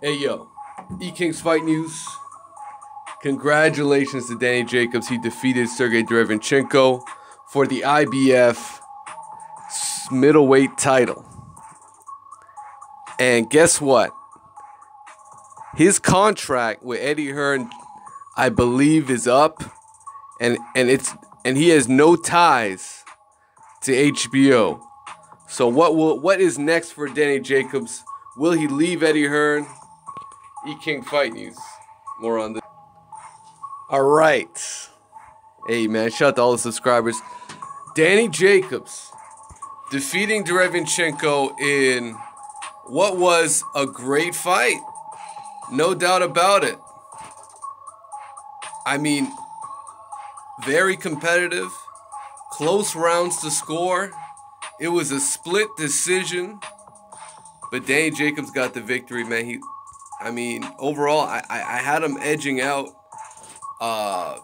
Hey yo, E-Kings Fight News. Congratulations to Danny Jacobs. He defeated Sergey Derevyanchenko for the IBF middleweight title. And guess what? His contract with Eddie Hearn, I believe, is up, and he has no ties to HBO. So what is next for Danny Jacobs? Will he leave Eddie Hearn? E-King Fight News. More on this. All right. Hey, man. Shout out to all the subscribers. Danny Jacobs defeating Derevyanchenko in what was a great fight. No doubt about it. I mean, very competitive. Close rounds to score. It was a split decision. But Danny Jacobs got the victory, man. Overall, I had him edging out. I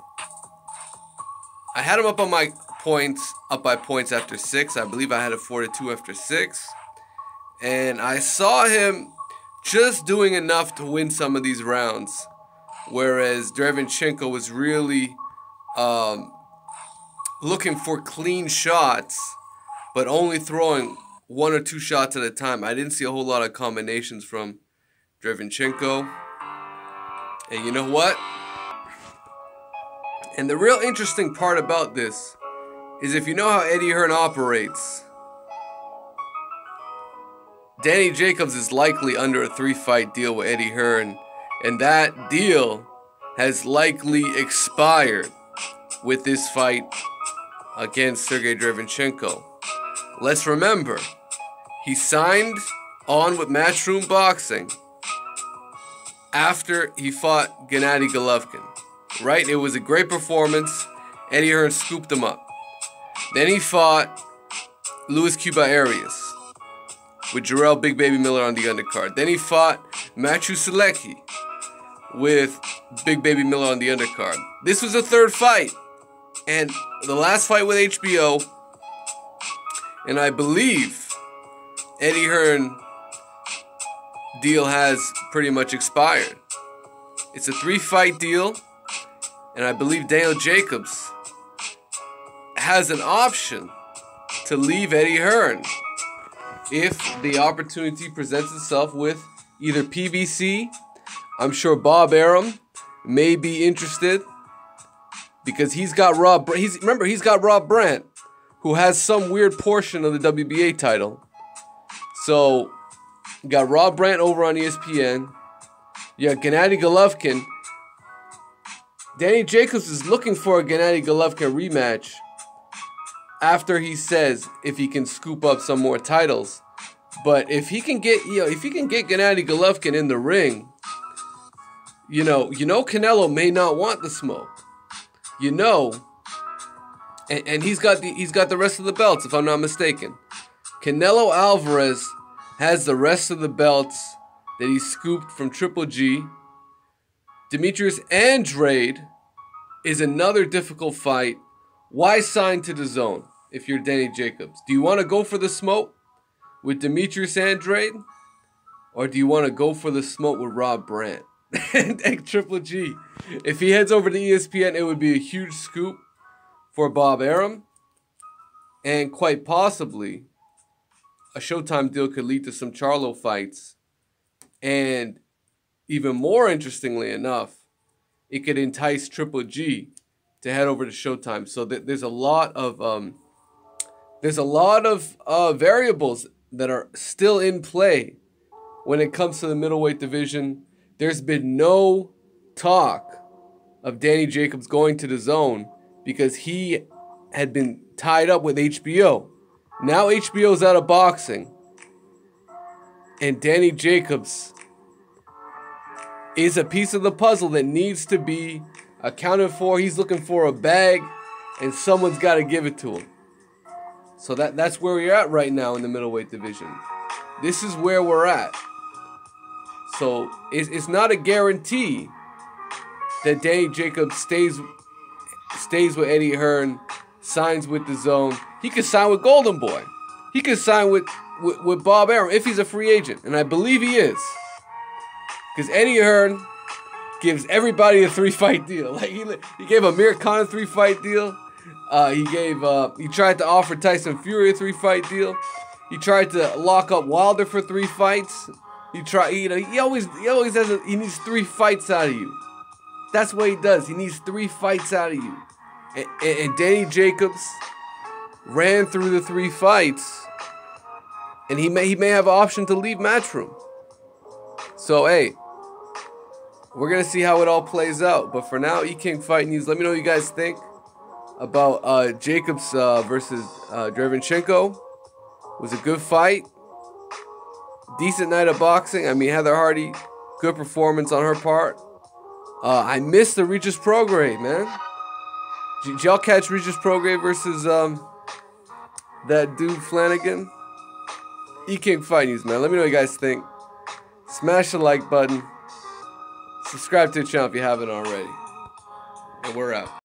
had him up on my points, up by points after 6. I believe I had a 4-2 after 6. And I saw him just doing enough to win some of these rounds. Whereas Derevyanchenko was really looking for clean shots, but only throwing 1 or 2 shots at a time. I didn't see a whole lot of combinations from Derevyanchenko. And you know what? And the real interesting part about this is, if you know how Eddie Hearn operates, Danny Jacobs is likely under a 3-fight deal with Eddie Hearn, and that deal has likely expired with this fight against Sergey Derevyanchenko. Let's remember, he signed on with Matchroom Boxing after he fought Gennady Golovkin. Right? It was a great performance. Eddie Hearn scooped him up. Then he fought Luis Cuba Arias with Jarrell Big Baby Miller on the undercard. Then he fought Maciej Sulecki with Big Baby Miller on the undercard. This was the 3rd fight. And the last fight with HBO. And I believe Eddie Hearn deal has pretty much expired. It's a 3-fight deal. And I believe Daniel Jacobs has an option to leave Eddie Hearn if the opportunity presents itself with either PBC. I'm sure Bob Arum may be interested because he's got Rob. He's got Rob Brandt, who has some weird portion of the WBA title. So you got Rob Brandt over on ESPN. You got Gennady Golovkin. Danny Jacobs is looking for a Gennady Golovkin rematch after he says if he can scoop up some more titles. But if he can get, Gennady Golovkin in the ring, you know Canelo may not want the smoke. And he's got the rest of the belts, if I'm not mistaken. Canelo Alvarez has the rest of the belts that he scooped from Triple G. Demetrius Andrade is another difficult fight. Why sign to Dazn if you're Danny Jacobs? Do you want to go for the smoke with Demetrius Andrade? Or do you want to go for the smoke with Rob Brandt and Triple G? If he heads over to ESPN, it would be a huge scoop for Bob Arum. And quite possibly, a Showtime deal could lead to some Charlo fights. And even more interestingly enough, it could entice Triple G to head over to Showtime. So there's a lot of variables that are still in play when it comes to the middleweight division. There's been no talk of Danny Jacobs going to Dazn because he had been tied up with HBO. Now HBO's out of boxing, and Danny Jacobs is a piece of the puzzle that needs to be accounted for. He's looking for a bag, and someone's got to give it to him. So that's where we're at right now in the middleweight division. This is where we're at. So it's not a guarantee that Danny Jacobs stays with Eddie Hearn, signs with Dazn. He could sign with Golden Boy. He could sign with Bob Arum if he's a free agent, and I believe he is. Because Eddie Hearn gives everybody a 3-fight deal. Like he gave Amir Khan a 3-fight deal. He tried to offer Tyson Fury a 3-fight deal. He tried to lock up Wilder for 3 fights. He always he needs 3 fights out of you. That's what he does. He needs 3 fights out of you. And Danny Jacobs ran through the 3 fights, and he may have an option to leave Matchroom. So hey, we're gonna see how it all plays out. But for now, E-King Fight News. Let me know what you guys think about Jacobs versus Derevyanchenko. It was a good fight, decent night of boxing. I mean, Heather Hardy, good performance on her part. I missed the Regis Prograis, man. Did y'all catch Regis Prograis versus that dude Flanagan? E-King Fight News, man. Let me know what you guys think. Smash the like button. Subscribe to the channel if you haven't already. And we're out.